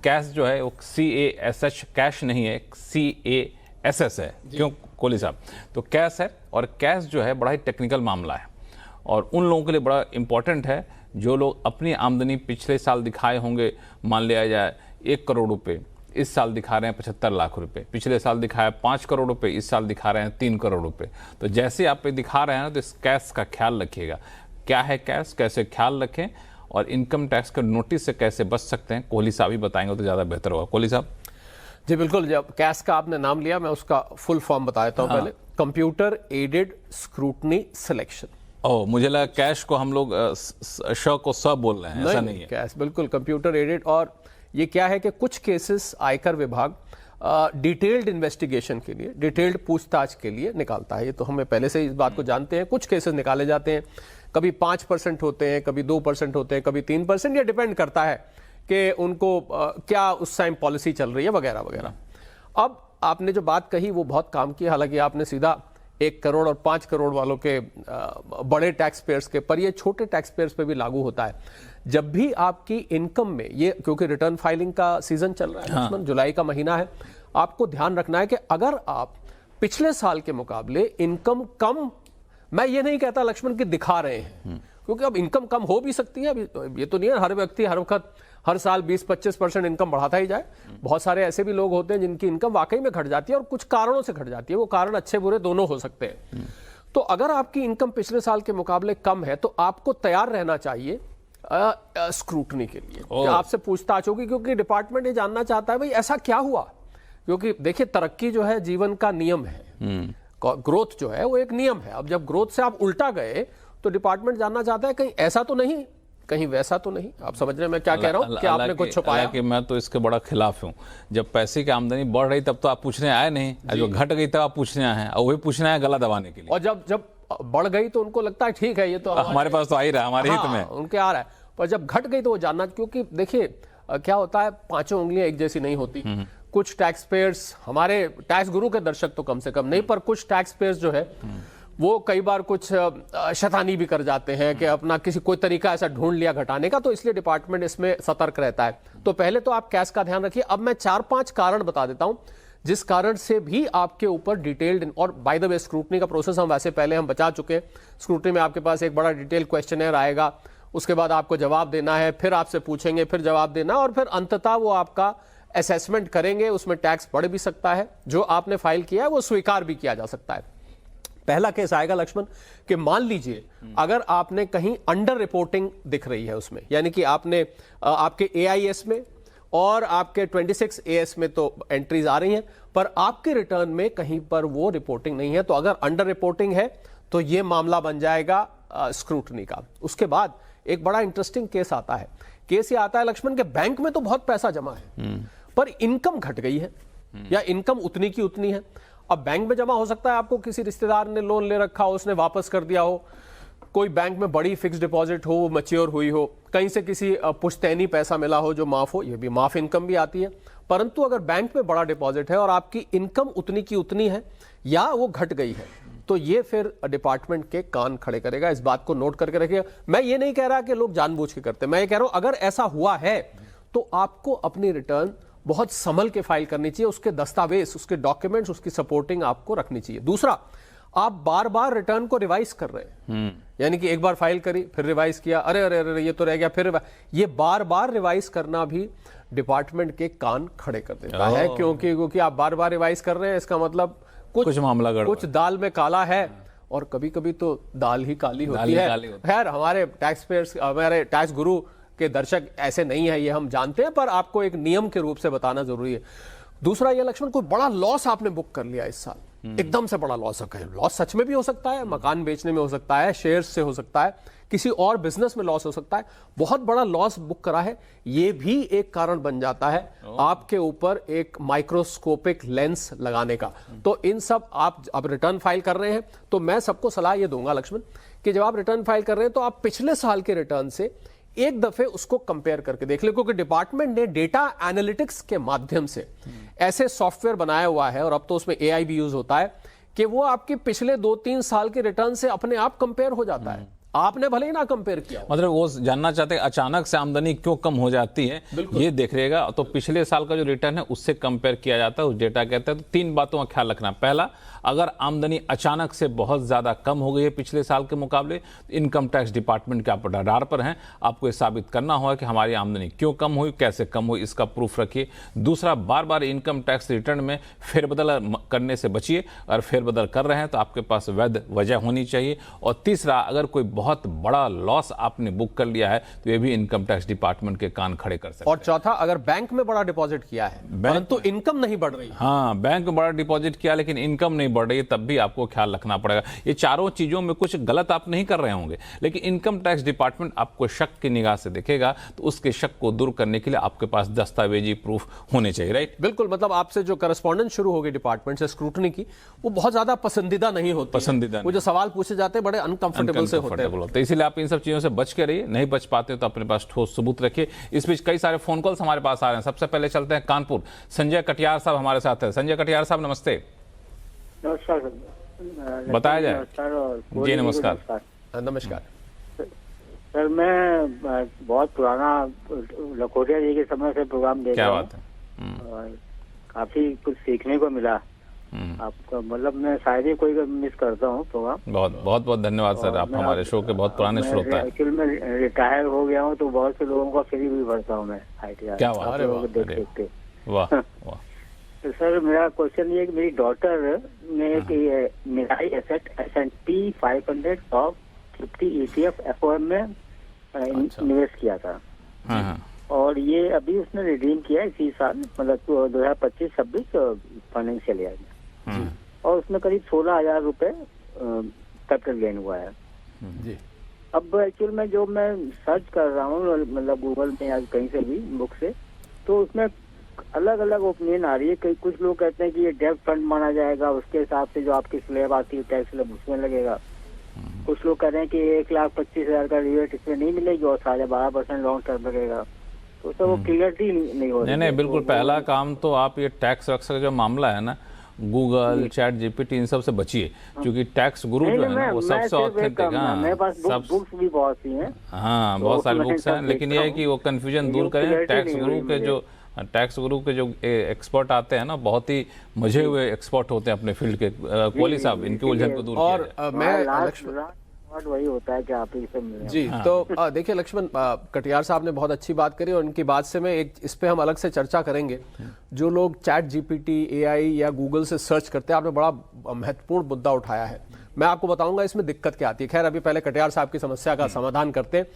Cash जो है वो CASH कैश नहीं है, CASS है। क्यों कोहली साहब? तो कैश है, और कैश जो है बड़ा ही टेक्निकल मामला है और उन लोगों के लिए बड़ा इंपॉर्टेंट है जो लोग अपनी आमदनी पिछले साल दिखाए होंगे, मान लिया जाए 1 करोड़ रुपए, इस साल दिखा रहे हैं 75 लाख रुपए, पिछले साल दिखाया 5 करोड़ रुपए, इस साल दिखा रहे हैं 3 करोड़ रुपए। तो जैसे आप पे दिखा रहे हैं ना, तो इस कैश का ख्याल रखिएगा। क्या है कैश, कैसे ख्याल रखें और इनकम टैक्स के नोटिस से कैसे बच सकते हैं, कोहली साहब ही बताएंगे तो ज़्यादा बेहतर होगा। कोहली साहब। जी बिल्कुल, जब कैश का आपने नाम लिया, मैं उसका फुल फॉर्म बता देता हूँ। पहले कंप्यूटर एडेड स्क्रूटनी सिलेक्शन। मुझे लगा कैश को हम लोग श को स बोल रहे हैं, ऐसा नहीं है। कैश बिल्कुल कंप्यूटर एडेड। और ये क्या है कि कुछ केसेस आयकर विभाग डिटेल्ड इन्वेस्टिगेशन के लिए, डिटेल्ड पूछताछ के लिए निकालता है। ये तो हमें पहले से इस बात को जानते हैं। कुछ केसेस निकाले जाते हैं, कभी 5% होते हैं, कभी 2% होते हैं, कभी 3%। ये डिपेंड करता है कि उनको क्या उस टाइम पॉलिसी चल रही है वगैरह वगैरह। अब आपने जो बात कही वो बहुत काम की। हालांकि आपने सीधा 1 करोड़ और 5 करोड़ वालों के बड़े टैक्स पेयर्स के, पर ये छोटे टैक्स पेयर्स पे भी लागू होता है। जब भी आपकी इनकम में ये, क्योंकि रिटर्न फाइलिंग का सीजन चल रहा है लक्ष्मण, जुलाई का महीना है, आपको ध्यान रखना है कि अगर आप पिछले साल के मुकाबले इनकम कम, मैं ये नहीं कहता लक्ष्मण कि दिखा रहे हैं, क्योंकि अब इनकम कम हो भी सकती है। अब ये तो नहीं है हर व्यक्ति हर वक्त हर साल 20-25% इनकम बढ़ाता ही जाए। बहुत सारे ऐसे भी लोग होते हैं जिनकी इनकम वाकई में घट जाती है और कुछ कारणों से घट जाती है। वो कारण अच्छे बुरे दोनों हो सकते हैं। तो अगर आपकी इनकम पिछले साल के मुकाबले कम है तो आपको तैयार रहना चाहिए स्क्रूटनी के लिए। आपसे पूछताछ होगी, क्योंकि डिपार्टमेंट ये जानना चाहता है भाई ऐसा क्या हुआ। क्योंकि देखिए, तरक्की जो है जीवन का नियम है, ग्रोथ जो है वो एक नियम है। अब जब ग्रोथ से आप उल्टा गए तो डिपार्टमेंट जानना चाहता है कहीं ऐसा तो नहीं, कहीं वैसा तो नहीं। आप समझ रहे हैं मैं क्या कह रहा हूं कि आपने कुछ छुपाया? कि मैं तो इसके बड़ा खिलाफ हूं। जब पैसे की आमदनी बढ़ रही तब तो आप पूछने आए नहीं, जो घट गई तब आप पूछने आए हैं, और वही पूछने आए गला दबाने के लिए। और जब बढ़ गई तो उनको लगता है ठीक है ये तो हमारे पास तो आ ही रहा है, हमारे हित में, उनके आ रहा है। पर जब घट गई तो वो जानना, क्योंकि देखिए क्या होता है, पांचों उंगलियां एक जैसी नहीं होती। कुछ टैक्स पेयर्स, हमारे टैक्स गुरु के दर्शक तो कम से कम नहीं, पर कुछ टैक्स पेयर्स जो है वो कई बार कुछ शैतानी भी कर जाते हैं कि अपना कोई तरीका ऐसा ढूंढ लिया घटाने का। तो इसलिए डिपार्टमेंट इसमें सतर्क रहता है। तो पहले तो आप कैश का ध्यान रखिए। अब मैं 4-5 कारण बता देता हूं जिस कारण से भी आपके ऊपर डिटेल्ड, और बाय द वे स्क्रूटनी का प्रोसेस हम वैसे पहले हम बचा चुके हैं। स्क्रूटनी में आपके पास एक बड़ा डिटेल क्वेश्चनर आएगा, उसके बाद आपको जवाब देना है, फिर आपसे पूछेंगे, फिर जवाब देना, और फिर अंततः वो आपका असेसमेंट करेंगे। उसमें टैक्स बढ़ भी सकता है, जो आपने फाइल किया है वो स्वीकार भी किया जा सकता है। पहला केस आएगा लक्ष्मण कि मान लीजिए अगर आपने कहीं अंडर रिपोर्टिंग दिख रही है उसमें, यानी कि आपने आपके AIS में और आपके 26 AS में तो एंट्रीज आ रही हैं, पर आपके रिटर्न में कहीं पर वो रिपोर्टिंग नहीं है। तो अगर अंडर रिपोर्टिंग है तो ये मामला बन जाएगा स्क्रूटनी का। उसके बाद एक बड़ा इंटरेस्टिंग केस आता है। केस ये आता है लक्ष्मण के बैंक में तो बहुत पैसा जमा है पर इनकम घट गई है, या इनकम उतनी की उतनी है। अब बैंक में जमा हो सकता है आपको किसी रिश्तेदार ने लोन ले रखा हो, उसने वापस कर दिया हो, कोई बैंक में बड़ी फिक्स डिपॉजिट हो, मैच्योर हुई हो, कहीं से किसी पुश्तैनी पैसा मिला हो जो माफ हो, ये भी माफ इनकम भी आती है। परंतु अगर बैंक में बड़ा डिपॉजिट है और आपकी इनकम उतनी की उतनी है या वो घट गई है, तो ये फिर डिपार्टमेंट के कान खड़े करेगा। इस बात को नोट करके रखिएगा। मैं ये नहीं कह रहा कि लोग जानबूझ के करते, मैं ये कह रहा हूं अगर ऐसा हुआ है तो आपको अपनी रिटर्न बहुत संभल के फाइल करनी चाहिए। उसके दस्तावेज, उसके डॉक्यूमेंट्स, उसकी सपोर्टिंग आपको रखनी चाहिए। दूसरा, आप बार बार रिटर्न को रिवाइज कर रहे हैं, यानी कि एक बार फाइल करी, फिर रिवाइज किया, अरे अरे अरे ये तो रह गया, फिर ये बार बार रिवाइज करना भी डिपार्टमेंट के कान खड़े कर देता है। क्योंकि आप बार बार रिवाइज कर रहे हैं, इसका मतलब कुछ मामला गड़बड़, कुछ दाल में काला है, और कभी कभी तो दाल ही काली होती है। खैर, हमारे टैक्स पेयर्स, हमारे टैक्स गुरु के दर्शक ऐसे नहीं है, ये हम जानते हैं, पर आपको एक नियम के रूप से बताना जरूरी है। दूसरा ये लक्ष्मण, कोई बड़ा लॉस आपने बुक कर लिया इस साल, एकदम से बड़ा लॉस है। लॉस सच में भी हो सकता है, मकान बेचने में हो सकता है, शेयर्स से हो सकता है, किसी और बिजनेस में लॉस हो सकता है। बहुत बड़ा लॉस बुक करा है, ये भी एक कारण बन जाता है आपके ऊपर एक माइक्रोस्कोपिक लेंस लगाने का। तो इन सब, आप अब रिटर्न फाइल कर रहे हैं तो मैं सबको सलाह ये दूंगा लक्ष्मण कि जब आप रिटर्न फाइल कर रहे हैं तो आप पिछले साल के रिटर्न से एक दफे उसको कंपेयर करके देख ले, क्योंकि डिपार्टमेंट ने डेटा एनालिटिक्स के माध्यम से ऐसे सॉफ्टवेयर बनाया हुआ है, और अब तो उसमें AI भी यूज होता है, कि वो आपके पिछले 2-3 साल के रिटर्न से अपने आप कंपेयर हो जाता है। आपने भले ही ना कंपेयर किया, मतलब वो जानना चाहते हैं अचानक से आमदनी क्यों कम हो जाती है, ये देख रहेगा। तो पिछले साल का जो रिटर्न है उससे कंपेयर किया जाता है, उस डेटा कहता है। तो 3 बातों का ख्याल रखना। पहला, अगर आमदनी अचानक से बहुत ज्यादा कम हो गई है पिछले साल के मुकाबले, तो इनकम टैक्स डिपार्टमेंट के आप रडार पर हैं, आपको ये साबित करना होगा कि हमारी आमदनी क्यों कम हुई, कैसे कम हुई, इसका प्रूफ रखिए। दूसरा, बार बार इनकम टैक्स रिटर्न में फेरबदल करने से बचिए, और फेरबदल कर रहे हैं तो आपके पास वैध वजह होनी चाहिए। और तीसरा, अगर कोई बहुत बड़ा लॉस आपने बुक कर लिया है तो ये भी इनकम टैक्स डिपार्टमेंट के कान खड़े कर सकते हैं। और चौथा, अगर बैंक में बड़ा डिपॉजिट किया है परंतु इनकम नहीं बढ़ रही, हाँ, बैंक में बड़ा डिपॉजिट किया लेकिन इनकम नहीं बढ़ रही है, तब भी आपको ख्याल रखना पड़ेगा। ये चारों चीजों में कुछ गलत आप नहीं कर रहे होंगे, लेकिन इनकम टैक्स डिपार्टमेंट आपको शक की निगाह से देखेगा, तो उसके शक को दूर करने के लिए आपके पास दस्तावेजी प्रूफ होने चाहिए। राइट, बिल्कुल। मतलब आपसे जो करस्पॉन्डेंस शुरू हो गई डिपार्टमेंट से स्क्रूटनी की, वो बहुत ज्यादा पसंदीदा नहीं होती, पसंदीदा वो जो सवाल पूछे जाते हैं बड़े अनकंफर्टेबल से होते हैं। तो इसीलिए आप इन सब चीजों से बच के रहिए। नहीं बच पाते तो अपने पास ठोस सबूत रखिए। इस बीच कई सारे फोन कॉल्स हमारे पास आ रहे हैं। सबसे पहले चलते हैं कानपुर। संजय कटियार साहब हमारे साथ हैं। संजय कटियार साहब, नमस्ते। नमस्कार। बताया जाए। जी, नमस्कार। नमस्कार सर, मैं बहुत पुराना लखोटिया जी के समय से प्रोग्राम देख रहा हूँ। क्या बात है। और काफी कुछ सीखने को मिला आपका। मतलब मैं शायद ही कोई मिस करता हूँ प्रोग्राम। बहुत धन्यवाद सर, आप हमारे शो के बहुत पुराने श्रोता हैं। एक्चुअली मैं रिटायर हो गया हूँ, तो बहुत से लोगों का फ्री भी भरता हूँ मैं ITR। क्या बात है, देख के। वाह वाह। तो सर, मेरा क्वेश्चन ये है कि मेरी डॉटर ने मिलाई asset S&P 500 top 50 ETF FOM में निवेश किया था। और ये अभी उसने रिडीम किया इसी साल, मतलब 2025-26 फाइनेंशियल ईयर में। और उसमें करीब 16,000 रुपए कैपिटल गेन हुआ है जी। अब एक्चुअल में जो मैं सर्च कर रहा हूँ, मतलब गूगल में या कहीं से भी बुक से, तो उसमें अलग अलग ओपिनियन आ रही है। कई कुछ लोग कहते हैं कि ये डेब्ट फंड माना जाएगा, उसके हिसाब से जो आपकी स्लैब आती है टैक्स स्लैब उसमें लगेगा। कुछ लोग कह रहे हैं कि 1,25,000 का रिबेट इसमें नहीं मिलेगी और 12% लॉन्ग टर्म लगेगा। तो सर वो क्लियरिटी नहीं हो रही। नहीं, बिल्कुल। पहला काम तो आप ये टैक्स वैक्स का जो मामला है ना, गूगल, चैट GPT, इन सब से बचिए, क्योंकि टैक्स गुरु जो है ना वो सबसे ऑथेंटिक। हाँ, मेरे पास बुक्स भी बहुत सी हैं। हाँ, बहुत सारी बुक्स हैं, लेकिन यह है कि वो कंफ्यूजन दूर करें। टैक्स गुरु के जो एक्सपर्ट आते हैं ना, बहुत ही मजे हुए एक्सपर्ट होते हैं अपने फील्ड के। कोहली साहब, इनकी उलझन को दूर किया जाए। और मैं वही होता है कि आप ही सब मिले। जी, तो देखिए लक्ष्मण, कटियार साहब ने बहुत अच्छी बात करी और उनकी बात से मैं इस पे हम अलग से चर्चा करेंगे। जो लोग चैट GPT, AI या गूगल से सर्च करते हैं, आपने बड़ा महत्वपूर्ण मुद्दा उठाया है। मैं आपको बताऊंगा इसमें दिक्कत क्या आती है। खैर, अभी पहले कटियार साहब की समस्या का समाधान करते हैं।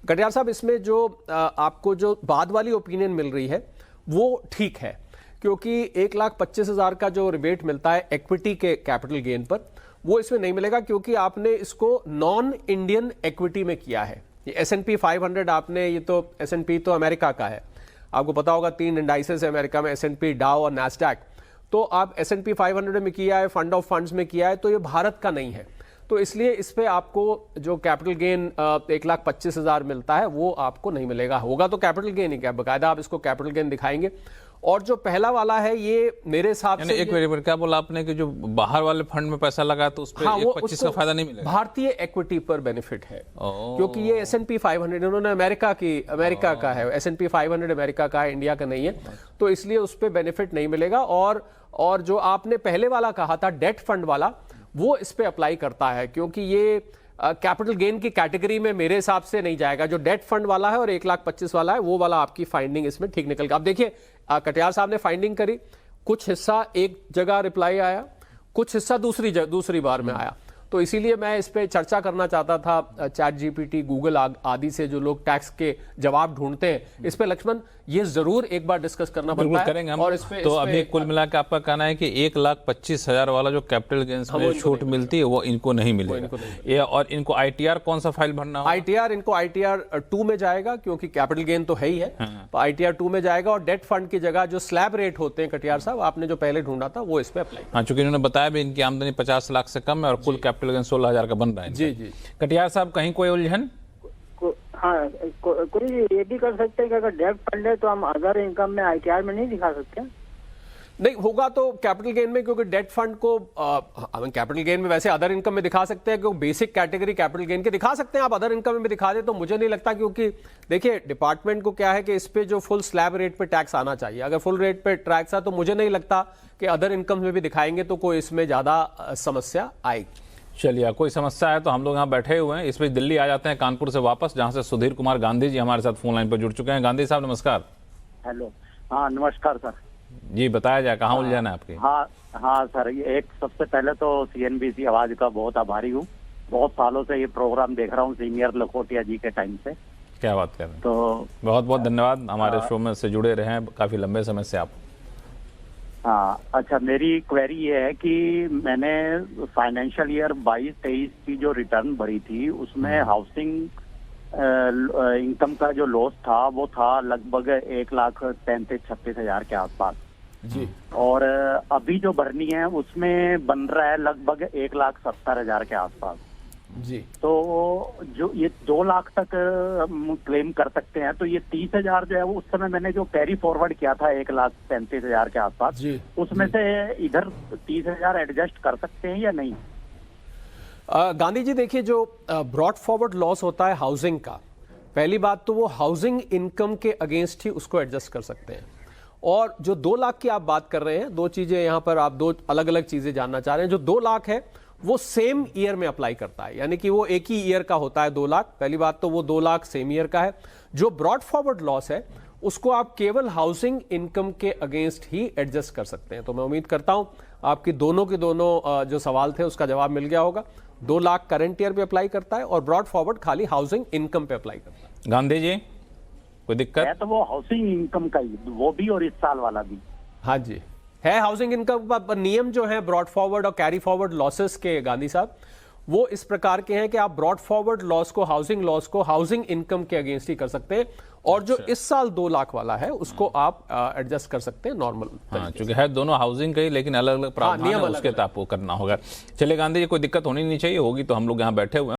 कटियार साहब, इसमें जो आपको जो बाद वाली ओपिनियन मिल रही है वो ठीक है, क्योंकि 1,25,000 का जो रिबेट मिलता है इक्विटी के कैपिटल गेन पर, वो इसमें नहीं मिलेगा, क्योंकि आपने इसको नॉन इंडियन इक्विटी में किया है। ये S&P 500 आपने, ये तो S&P तो अमेरिका का है, आपको पता होगा 3 इंडाइसेस है अमेरिका में, S&P, डाउ और नैस्डैक। तो आप S&P 500 में किया है, फंड ऑफ फंड्स में किया है, तो ये भारत का नहीं है। तो इसलिए इस पे आपको जो कैपिटल गेन 1,25,000 मिलता है वो आपको नहीं मिलेगा। होगा तो कैपिटल गेन ही, क्या बकायदा आप इसको कैपिटल गेन दिखाएंगे। और जो पहला वाला है, ये मेरे हिसाब से एक मिनट, क्या बोला आपने कि जो बाहर वाले फंड में पैसा लगा तो उस पर 1,25 का फायदा नहीं मिलेगा? भारतीय इक्विटी पर बेनिफिट है, क्योंकि ये S&P 500 इन्होंने अमेरिका का है। S&P 500 अमेरिका का है, इंडिया का नहीं है, तो इसलिए उस पर बेनिफिट नहीं मिलेगा। और जो आपने पहले वाला कहा था डेट फंड वाला, वो इस पे अप्लाई करता है, क्योंकि ये कैपिटल गेन की कैटेगरी में मेरे हिसाब से नहीं जाएगा। जो डेट फंड वाला है और 1,25,000 वाला है, वो वाला आपकी फाइंडिंग इसमें ठीक निकल गया। अब देखिए, कटियार साहब ने फाइंडिंग करी, कुछ हिस्सा एक जगह रिप्लाई आया, कुछ हिस्सा दूसरी बार में आया। तो इसीलिए मैं इस पे चर्चा करना चाहता था। चैट GPT, गूगल आदि से जो लोग टैक्स के जवाब ढूंढते हैं, इस पे लक्ष्मण ये जरूर एक बार डिस्कस करना बनता है। करेंगे हम। और तो अभी कुल मिला के आपका कहना है कि 1,25,000 वाला जो कैपिटल गेन्स में छूट मिलती है वो इनको नहीं मिलेगा। और इनको ITR कौन सा फाइल भरना होगा? ITR इनको ITR 2 में जाएगा, क्योंकि कैपिटल गेन तो है ही है। तो ITR 2 में जाएगा, और डेट फंड की जगह जो स्लैब रेट होते हैं, कटियार साहब आपने जो पहले ढूंढा था, वो इस पे अप्लाई। हाँ, चूंकि इन्होंने बताया भी इनकी आमदनी 50 लाख से कम है और कुल कैपिटल गेन 16,000 का बन रहा है। जी। कटियार साहब, कहीं कोई उलझन? हाँ, कोई ये भी कर सकते हैं कि अगर डेब्ट फंड है तो हम अदर इनकम में ITR में नहीं दिखा सकते? नहीं होगा तो कैपिटल गेन में, क्योंकि डेट फंड को हम कैपिटल गेन में वैसे अदर इनकम में दिखा सकते हैं, क्योंकि बेसिक कैटेगरी कैपिटल गेन के दिखा सकते हैं, आप अदर इनकम में भी दिखा दे तो मुझे नहीं लगता, क्योंकि देखिए डिपार्टमेंट को क्या है कि इस पे जो फुल स्लैब रेट पे टैक्स आना चाहिए, अगर फुल रेट पे टैक्स आ तो मुझे नहीं लगता कि अदर इनकम में भी दिखाएंगे तो कोई इसमें ज्यादा समस्या आएगी। चलिए, कोई समस्या है तो हम लोग यहाँ बैठे हुए हैं। इस बीच दिल्ली आ जाते हैं कानपुर से वापस, जहाँ से सुधीर कुमार गांधी जी हमारे साथ फोन लाइन पर जुड़ चुके हैं। गांधी साहब नमस्कार। हेलो, हाँ नमस्कार सर। जी बताया जाए, कहाँ उलझन है आपकी? हाँ सर, ये एक सबसे पहले तो CNBC आवाज का बहुत आभारी हूँ। बहुत सालों से ये प्रोग्राम देख रहा हूँ, सीनियर लखोटिया जी के टाइम से। क्या बात कर रहे हैं? तो बहुत बहुत धन्यवाद, हमारे शो में से जुड़े रहे हैं काफी लंबे समय से आप। हाँ अच्छा, मेरी क्वेरी ये है कि मैंने फाइनेंशियल ईयर 22-23 की जो रिटर्न भरी थी उसमें हाउसिंग इनकम का जो लॉस था वो था लगभग 1,35,36,000 के आसपास जी, और अभी जो भरनी है उसमें बन रहा है लगभग 1,70,000 के आसपास जी। तो जो ये 2 लाख तक हम क्लेम कर सकते हैं, तो ये 30,000 जो है वो उस समय मैंने जो कैरी फॉरवर्ड किया था 1,35,000 के आसपास जी, उसमें से इधर 30,000 एडजस्ट कर सकते हैं या नहीं? गांधी जी देखिए, जो ब्रॉड फॉरवर्ड लॉस होता है हाउसिंग का, पहली बात तो वो हाउसिंग इनकम के अगेंस्ट ही उसको एडजस्ट कर सकते हैं। और जो 2 लाख की आप बात कर रहे हैं, दो चीजें यहां पर आप दो अलग अलग चीजें जानना चाह रहे हैं। जो 2 लाख है वो सेम ईयर में अप्लाई करता है, यानी कि वो एक ही ईयर का होता है 2 लाख। पहली बात तो वो 2 लाख सेम ईयर का है। जो ब्रॉड फॉरवर्ड लॉस है उसको आप केवल हाउसिंग इनकम के अगेंस्ट ही एडजस्ट कर सकते हैं। तो मैं उम्मीद करता हूं आपकी दोनों के दोनों जो सवाल थे उसका जवाब मिल गया होगा। 2 लाख करंट ईयर पे अप्लाई करता है और ब्रॉड फॉरवर्ड खाली हाउसिंग इनकम पे अप्लाई करता है। गांधी जी कोई दिक्कत है तो वो हाउसिंग इनकम का ही, वो भी और इस साल वाला भी। हाँ जी, है हाउसिंग इनकम पर नियम जो है ब्रॉड फॉरवर्ड और कैरी फॉरवर्ड लॉसेस के गांधी साहब, वो इस प्रकार के हैं कि आप ब्रॉड फॉरवर्ड लॉस को हाउसिंग इनकम के अगेंस्ट ही कर सकते हैं, और जो इस साल 2 लाख वाला है उसको आप एडजस्ट कर सकते हैं नॉर्मल। हाँ, क्योंकि है दोनों हाउसिंग का ही, लेकिन अलग अलग प्रावधान है, उसके आपको करना होगा। चलिए गांधी जी, कोई दिक्कत होनी नहीं चाहिए, होगी तो हम लोग यहाँ बैठे हुए हैं।